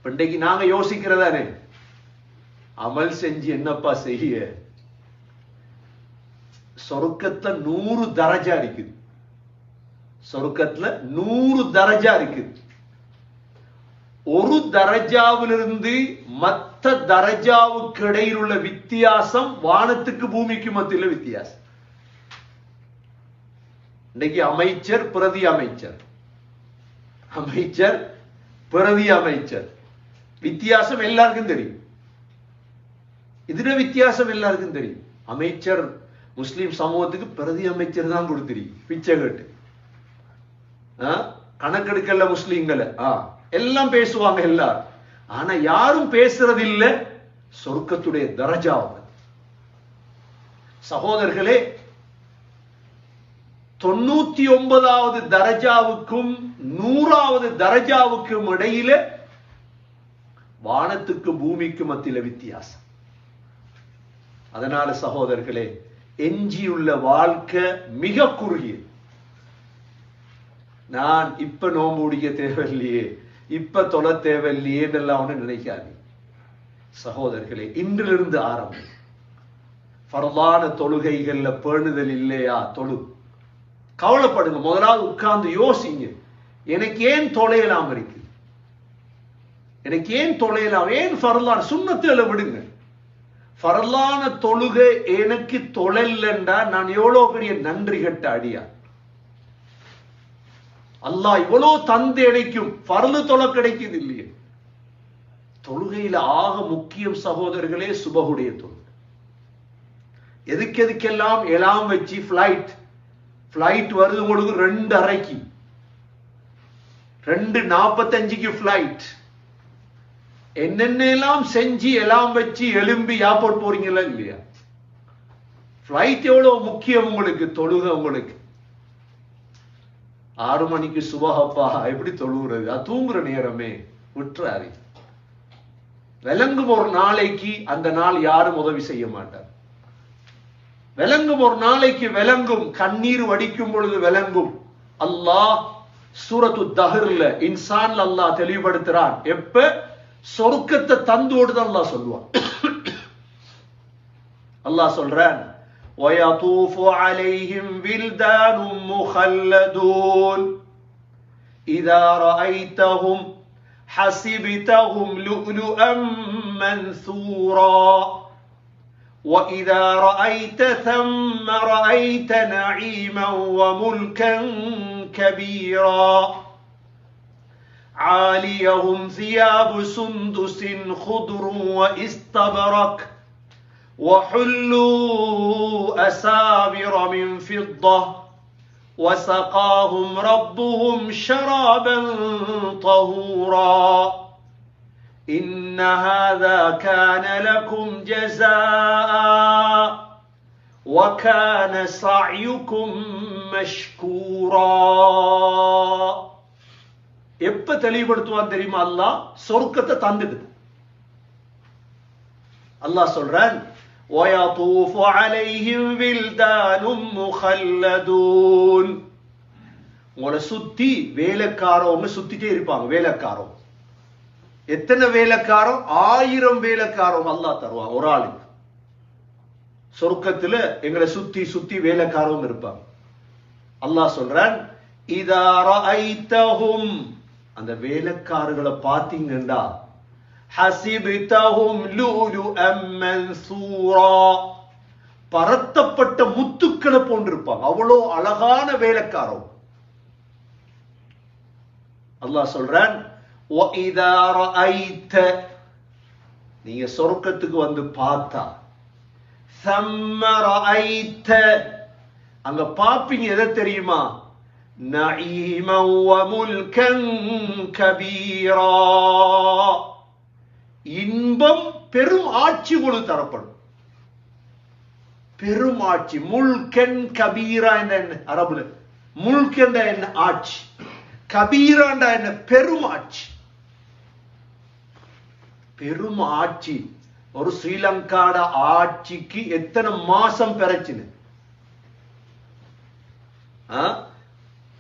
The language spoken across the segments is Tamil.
இன்றைக்கு நாங்க யோசிக்கிறதானே, அமல் செஞ்சு என்னப்பா செய்ய? சொர்க்கத்துல 100 தரஜா இருக்குது. சொர்க்கத்துல 100 தரஜா இருக்குது. ஒரு தரஜாவிலிருந்து மற்ற தரஜாவுக்கு இடையில் உள்ள வித்தியாசம் வானத்துக்கு பூமிக்கு மத்தியில் வித்தியாசம். இன்னைக்கு அமைச்சர் பிரதி அமைச்சர், அமைச்சர் பிரதி அமைச்சர், வித்தியாசம் எல்லாருக்கும் தெரியும். இதுல வித்தியாசம் எல்லாருக்கும் தெரியும். அமைச்சர் முஸ்லிம் சமூகத்துக்கு பிரதி அமைச்சர் தான் கொடுத்திருக்கு, பிச்சை கேட்டு. கணக்கெடுக்கல முஸ்லிம்களை எல்லாம் பேசுவாங்க எல்லாரும். ஆனா யாரும் பேசுறது இல்ல சொர்க்கத்துடைய தரஜாவை. சகோதரர்களே, 99வது தரஜாவுக்கும் 100வது தரஜாவுக்கும் இடையில வானத்துக்கு பூமிக்கு மத்தியில வித்தியாசம். அதனால சகோதரர்களே, எஞ்சியுள்ள வாழ்க்கை மிக குறுகியது. நான் இப்ப நோம்பு முடிக்க தேவையில்லையே, இப்ப தொலை தேவையில்லையே எல்லாம் ஒண்ணு நினைக்காது. சகோதரர்களே, இன்றிலிருந்து ஆரம்பம். ஃபர்லான தொழுகைகள்ல பேணுதல் இல்லையா? கவலைப்படுங்க. முதலாவது உட்கார்ந்து யோசிங்க, எனக்கு ஏன் தொலையலாம் இருக்கு? எனக்கு ஏன் தொலையலாம்? ஏன் ஃபர்லான சுன்னத்துல விடுங்க. ஃபர்லான தொழுகை எனக்கு தொழலண்டா நான் எவ்வளவு பெரிய நன்றி கட்ட அடியா. அல்லாஹ் இவ்வளவு தந்து இணைக்கும், ஃபர்லு தொலை கிடைக்குது இல்லையே. தொழுகையில ஆக முக்கியம் சகோதரர்களே சுபஹுடைய தொழுகை. எதுக்கெல்லாம் எல்லாம் வச்சு பிளைட் வருது உங்களுக்கு 2:30க்கு, 2:45க்கு பிளைட். என்னென்னலாம் செஞ்சு எல்லாம் வச்சு எலும்பி ஏர்போர்ட் போறீங்களா இல்லையா? பிளைட் எவ்வளவு முக்கியம் உங்களுக்கு, தொழுகை உங்களுக்கு. 6 மணிக்கு சுபஹப்பா எப்படி தொழுகிறது? அது தூங்குற நேரமே, விட்டுறாரு. விளங்கும் ஒரு நாளைக்கு அந்த நாள் யாரும் உதவி செய்ய மாட்டார். விளங்கும் ஒரு நாளைக்கு விளங்கும், கண்ணீர் வடிக்கும் பொழுது விளங்கும். அல்லாஹ் சூரத்து தஹ்ர்ல இன்சான்ல அல்லாஹ் தெளிவுபடுத்துறான். எப்ப சொர்க்கத்தை தந்தோடு அல்லாஹ் சொல்லுவான். அல்லாஹ் சொல்றான், وَيَطُوفُ عَلَيْهِمْ وِلْدَانٌ مُخَلَّدُونَ إِذَا رَأَيْتَهُمْ حَسِبْتَهُمْ لُؤْلُؤًا مَنْثُورًا وَإِذَا رَأَيْتَ ثَمَّ رَأَيْتَ نَعِيمًا وَمُلْكًا كَبِيرًا عَالِيَهُمْ ثِيَابُ سُنْدُسٍ خُضْرٌ وَإِسْتَبْرَقٍ وَحُلُّوا أَسَاوِرَ مِنْ فِضَّةٍ وَسَقَاهُمْ رَبُّهُمْ شَرَابًا طَهُورًا إِنَّ هَذَا كَانَ لَكُمْ جَزَاءً وَكَانَ سَعْيُكُمْ مَشْكُورًا. எப்ப தெளிவுபடுத்துவான் தெரியுமா? அல்லாஹ் சொர்க்கத்தை தந்துடுது. அல்லாஹ் சொல்றான், وَيَطُوفُ عَلَيْهِمْ وِلْدَانٌ مُخَلَّدُونَ. உங்களை சுத்தி வேலைக்காரவங்க சுத்திட்டே இருப்பாங்க. வேலைக்காரவங்க எத்தனை வேலைக்காரம்? 1000 வேலைக்காரவங்க அல்லாஹ் தருவாங்க ஒரு ஆளுக்கு. சொர்க்கத்துல எங்களை சுத்தி சுத்தி வேலைக்காரவங்க இருப்பாங்க. அல்லாஹ் சொல்றான், இதா ரஅய்தஹும், அந்த வேலைக்காரர்களை பார்த்தீங்கன்னா, ஹஸிப்தஹும் லுலுஅம் மன்சூரா, பரத்தப்பட்ட முத்துக்களை போன்றிருப்பாங்க. அவ்வளோ அழகான வேலைக்காரவங்க. அல்லாஹ் சொல்றான், وَإِذَا رَأَيْتَ, நீங்க சொர்க்கத்துக்கு வந்து பார்த்தா, ثَمَّ رَأَيْتَ, அங்க பாப்பீங்க எதை தெரியுமா? نَعِيمًا وَمُلْكًا كَبِيرًا, இன்பம் பெரும் ஆட்சி உங்களுக்கு தரப்படும். பெரும் ஆட்சி. முல்கன் கபீரா என்ன அரபுல? முல்கன் என்ன? ஆட்சி. கபீராண்டா என்ன? பெரும் ஆட்சி. பெரும் ஆட்சி. ஒரு ஸ்ரீலங்காட ஆட்சிக்கு எத்தனை மாசம் பெறச்சுன்னு?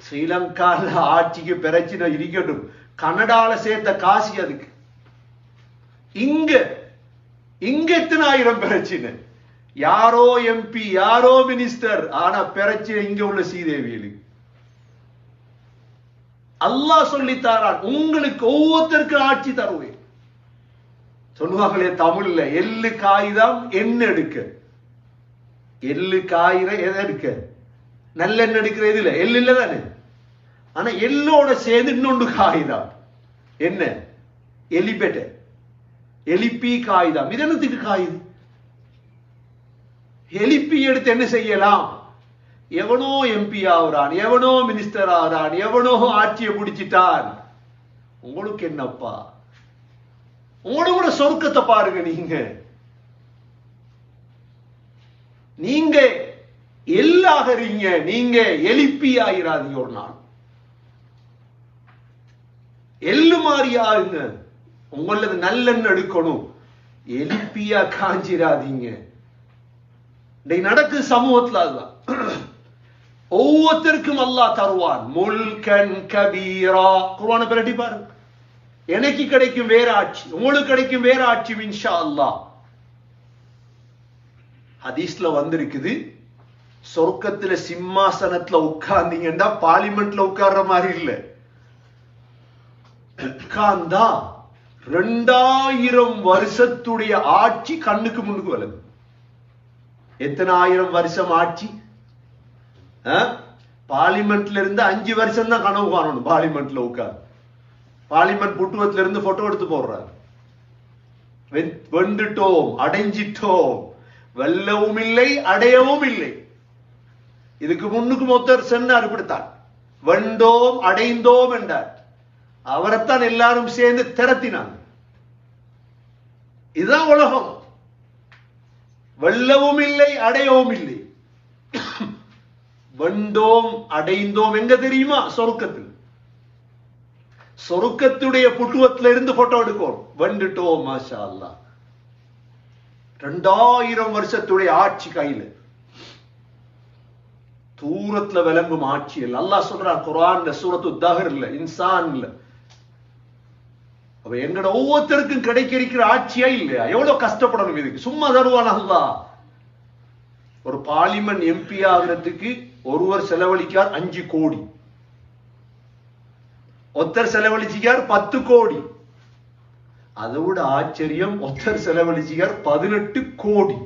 ஸ்ரீலங்கால ஆட்சிக்கு பிரச்சனை இருக்கட்டும், கனடால சேர்த்த காசி அதுக்கு இங்க இங்க எத்தனை ஆயிரம் பிரச்சனை, யாரோ எம்பி யாரோ மினிஸ்டர், ஆனா பிரச்சனை இங்க உள்ள ஸ்ரீதேவியலுக்கு. அல்லாஹ் சொல்லித்தாரான், உங்களுக்கு ஒவ்வொருத்தருக்கும் ஆட்சி தருவேன். சொல்லுவாங்களே தமிழ்ல, எள்ளு காகிதம் என்ன எடுக்க, எள்ளு காயிற எதை எடுக்க, நல்லெண்ணெய் எடுக்கிற இதுல எள்ளு இல்ல தானே. ஆனா எள்ளோட சேர்ந்து இன்னொன்று காகிதம் என்ன, எலிபெட்ட எலிப்பி காகிதம். இது என்னத்துக்கு காகிதம்? எலிப்பி எடுத்து என்ன செய்யலாம்? எவனோ எம்பி ஆகுறான், எவனோ மினிஸ்டர் ஆகுறான், எவனோ ஆட்சியை பிடிச்சிட்டான். உங்களுக்கு என்னப்பா, உங்களோட சொர்க்கத்தை பாருங்க. நீங்க எல்லாகிறீங்க, நீங்க எலிப்பி ஆகிறாதீங்க. ஒரு நாள் எள்ளு மாதிரி ஆகுங்க. உங்களது நல்லெண்ணெய் எடுக்கணும், எலிப்பியா காஞ்சிராதீங்க. நடக்கு சமூகத்துல அதுதான். ஒவ்வொருத்தருக்கும் அல்லாஹ் தருவான் முல்கன் கபீரா. குர்ஆனை பிரட்டி பாருங்க. எனக்கு கிடைக்கும் வேற ஆட்சி, உங்களுக்கு கிடைக்கும் வேற ஆட்சி இன்ஷா அல்லாஹ். ஹதீஸ்ல வந்திருக்குது, சொர்க்கத்துல சிம்மாசனத்துல உட்கார்ந்தீங்கன்னா பார்லிமெண்ட்ல உட்கார்ற மாதிரி இல்ல. உட்கார்ந்தா 2000 வருஷத்துடைய ஆட்சி கண்ணுக்கு முன்னுக்கு வருது. எத்தனை 1000 வருஷம் ஆட்சி? பார்லிமெண்ட்ல இருந்து 5 வருஷம் தான் கனவு காணணும். பார்லிமெண்ட்ல உட்கார், பார்லிமெண்ட் புட்டுவத்துல இருந்து போட்டோ எடுத்து போடுறாரு. வெந்துட்டோம், அடைஞ்சிட்டோம், வெல்லவும் இல்லை அடையவும் இல்லை. இதுக்கு முன்னுக்கு மொத்தர் சென்னார் இப்படித்தான், வெண்டோம் அடைந்தோம் என்றார். அவரைத்தான் எல்லாரும் சேர்ந்து திரட்டினாங்க. இதுதான் உலகம். வெல்லவும் இல்லை அடையவும் இல்லை. வெண்டோம் அடைந்தோம் எங்க தெரியுமா? சொர்க்கத்தில். சொர்க்கத்துடைய புட்டுவத்துல இருந்து போட்டோ எடுக்கும். வெண்டுட்டோம் மாஷா அல்லாஹ். 2000 வருஷத்துடைய ஆட்சி கையில, தூரத்துல விளங்கும் ஆட்சியில். அல்லாஹ் சொல்றான் குர்ஆன்ல, சூரத்து தஹ்ர்ல, இன்சான்ல. அப்ப எங்கட ஒவ்வொருத்தருக்கும் கிடைக்கிற ஆட்சியா இல்லையா? எவ்வளவு கஷ்டப்படணும் இதுக்கு. சும்மா தருவான் அல்லாஹ். ஒரு பார்லிமெண்ட் எம்பி ஆகிறதுக்கு ஒருவர் செலவழிக்கார் 5 கோடி, ஒருத்தர் செலவழிச்சிக்கார் 10 கோடி. அதை விட ஆச்சரியம், ஒருத்தர் செலவழிச்சிக்கார் 18 கோடி.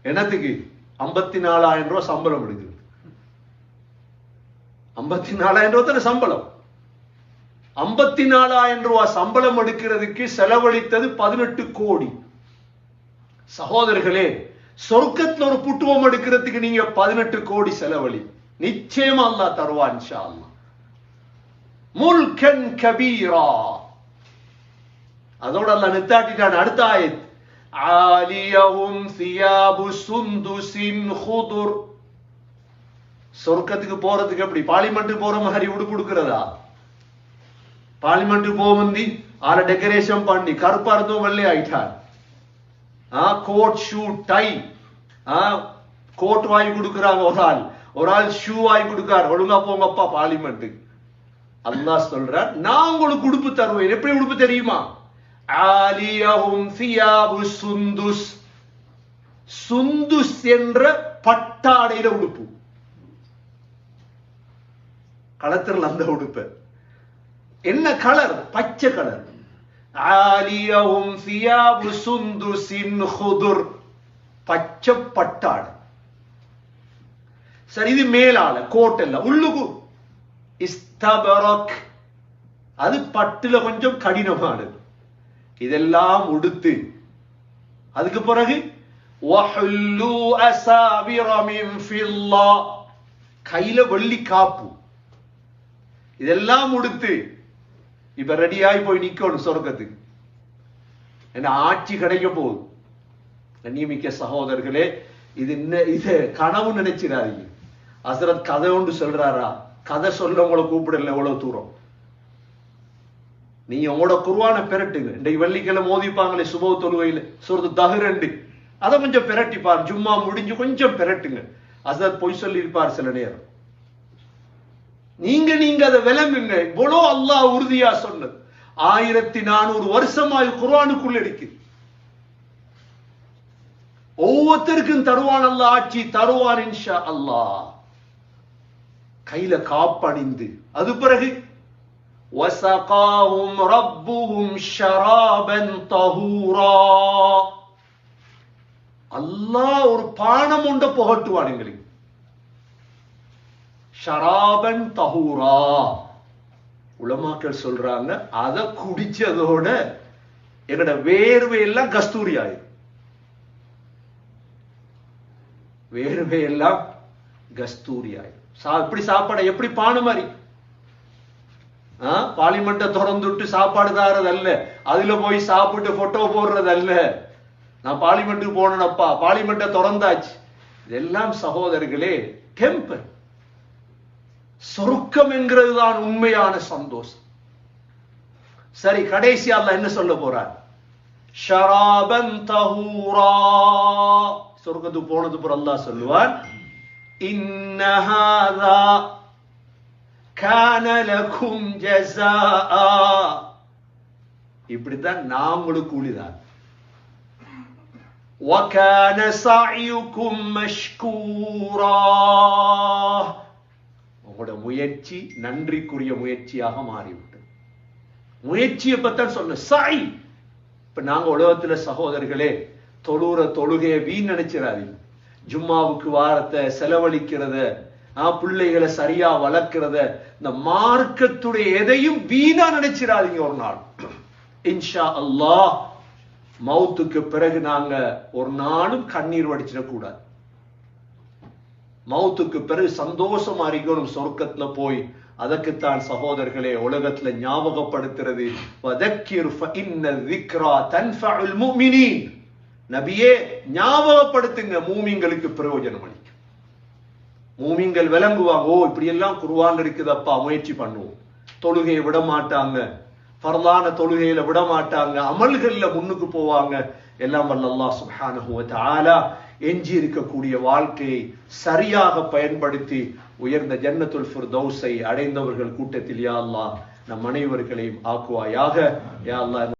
என்னத்துக்கு? 54,000 ரூபாய் சம்பளம் எடுக்குது. 54,000 ரூபாய் சம்பளம். 54,000 ரூபாய் சம்பளம் எடுக்கிறதுக்கு செலவழித்தது 18 கோடி. சகோதரர்களே, சொர்க்கத்துல ஒரு புட்டுவம் எடுக்கிறதுக்கு நீங்க 18 கோடி செலவழி, நிச்சயமா அல்லாஹ் தருவான் இன்ஷா அல்லாஹ். முல்கன் கபீரா. அதோட அல்லாஹ் நிறுத்தாட்டிட்டான். அடுத்த ஆயத், ஆலியஹும் சியாபு சுந்துசின் குதுர். சொர்க்கத்துக்கு போறதுக்கு எப்படி பார்லிமெண்ட் போற மாதிரி உடுப்பு கொடுக்கிறதா? பார்லிமெண்ட் போவந்தி ஆல டெக்கரேஷன் பண்ணி கருப்பா இருந்தும் வெள்ளை ஆயிட்டார். கோட் ஷூ டை, கோட் வாங்கி கொடுக்கிறாங்க. ஒரு ஆள் ஷூ வாங்கி கொடுக்கார். ஒழுங்கா போங்கப்பா பார்லிமெண்ட். அல்லாஹ் சொல்றார், நான் உங்களுக்கு உடுப்பு தருவேன். எப்படி உடுப்பு தெரியுமா? ஆலியஹும் சியாபு சுந்துஸ். சுந்துஸ் என்ற பட்டாடையில உடுப்பு. களத்திரல் அந்த உடுப்பு என்ன கலர்? பச்சை கலர். ஆலியஹும் சியாபு சுந்துசின் குதுர். பச்சை பட்டாடை. சரி, இது மேலால கோட் இல்ல, உள்ளுக்கு இஸ்தபரக். அது பட்டுல கொஞ்சம் கடினமானது. இதெல்லாம் உடுத்து அதுக்கு பிறகு வஹுல்லு அஸாபிர மின் ஃபில்லா. கையில வெள்ளி காப்பு. இதெல்லாம் உடுத்து இப்ப ரெடியாகி போய் நிக்கணும் சொர்க்கத்துக்கு. என்ன ஆட்சி கிடைக்க போகுது. கண்ணியமிக்க சகோதரர்களே, இது கனவு நினைச்சிடாதீங்க. ஹஸ்ரத் கதை ஒன்று சொல்றாரா? கதை சொல்ல உங்களை கூப்பிடல. எவ்வளவு தூரம் நீங்க உங்களோட குர்ஆனை பெரட்டுங்க. இன்றைக்கு வெள்ளிக்கிழமை மோதிப்பாங்களே சுபஹ் தொழுகையில சூரத்து தஹ்ர், அதை கொஞ்சம் பெரட்டிப்பார். ஜும்மா முடிஞ்சு கொஞ்சம் பெரட்டுங்க. ஹஸ்ரத் பொய் சொல்லி இருப்பார் சில நேரம். நீங்க அதை விளங்குங்க. இவ்வளோ அல்லாஹ் உறுதியா சொன்னது. 1400 வருஷமாய் குர்ஆனுக்குள்ள இருக்கு. ஒவ்வொருத்தருக்கும் தருவான் அல்லாஹ், ஆட்சி தருவான் இன்ஷா அல்லாஹ். கையில காப்பணிந்து அது பிறகு وَسَقَاهُمْ رَبُّهُمْ شَرَابًا طَهُورًا. அல்லாஹ் ஒரு பானம் ஒன்றை புகட்டுவான் எங்களுக்கு. ஷராபன் தஹூரா. உலமாக்கள் சொல்றாங்க அதை குடிச்சதோட எங்கட வேர்வையெல்லாம் கஸ்தூரி ஆயிரும். வேர்வையெல்லாம் கஸ்தூரி ஆயிரும். இப்படி சாப்பாடு எப்படி பானு மாதிரி பார்லிமெண்ட்டை திறந்துட்டு சாப்பாடு தாரது அல்ல, அதுல போய் சாப்பிட்டு போட்டோ போடுறது அல்ல. நான் பார்லிமெண்ட்டுக்கு போனப்பா, பார்லிமெண்ட்டை திறந்தாச்சு. இதெல்லாம் சகோதரர்களே டெம்பர். சொர்க்கம் என்கிறது தான் உண்மையான சந்தோஷம். சரி, கடைசி அல்லாஹ் என்ன சொல்ல போறார்? ஷராபன் தஹூரா. சொர்க்கத்துக்கு போனது போற அல்லாஹ் சொல்லுவான், இன்ன ஹாதா கான லகும் ஜஸாஆ. இப்படித்தான் நாமளும் கூலிதான். وَكَانَ سَعْيُكُمْ مَشْكُورًا. உங்களோட முயற்சி நன்றிக்குரிய முயற்சியாக மாறிவிட்டது. முயற்சியை பத்தான் சொன்ன சாய். இப்ப நாங்க உலகத்துல சகோதரர்களே தொழுகையை வீண் நினைச்சிடாதீங்க. ஜும்மாவுக்கு வாரத்தை செலவழிக்கிறத, பிள்ளைகளை சரியா வளர்க்கிறத, இந்த மார்க்கத்துடைய எதையும் வீணா நினைச்சிடாதீங்க. ஒரு நாள் இன்ஷா அல்லாஹ் மௌத்துக்கு பிறகு நாங்க ஒரு நாளும் கண்ணீர் வடிச்சிடக்கூடாது. மௌத்துக்கு பிறகு சந்தோஷமா இருக்கணும் சொர்க்கத்துல போய். அதற்குத்தான் சகோதரர்களே உலகத்துல ஞாபகப்படுத்துறது, வதக்கிர் ஃபஇன்ன ذிக்ரா தன்ஃபஉல் முஃமினீன். நபியே ஞாபகப்படுத்துங்க, மூமின்களுக்கு பிரயோஜனம் அளிக்கும். மூமின்கள் விளங்குவாங்க, ஓ இப்படி எல்லாம் குர்ஆன் இருக்குதப்பா, முயற்சி பண்ணுவோம். தொழுகையை விட மாட்டாங்க, ஃபர்லான தொழுகையில விட மாட்டாங்க, அமல்கள்ல முன்னுக்கு போவாங்க. எல்லாம் வல்ல அல்லாஹ் சுப்ஹானஹு வ தஆலா எஞ்சி இருக்கக்கூடிய வாழ்க்கையை சரியாக பயன்படுத்தி உயர்ந்த ஜன்னத்துல் ஃபிர்தௌஸை அடைந்தவர்கள் கூட்டத்தில் யா அல்லாஹ் நம் அனைவர்களையும் ஆக்குவாயாக. யா அல்லாஹ்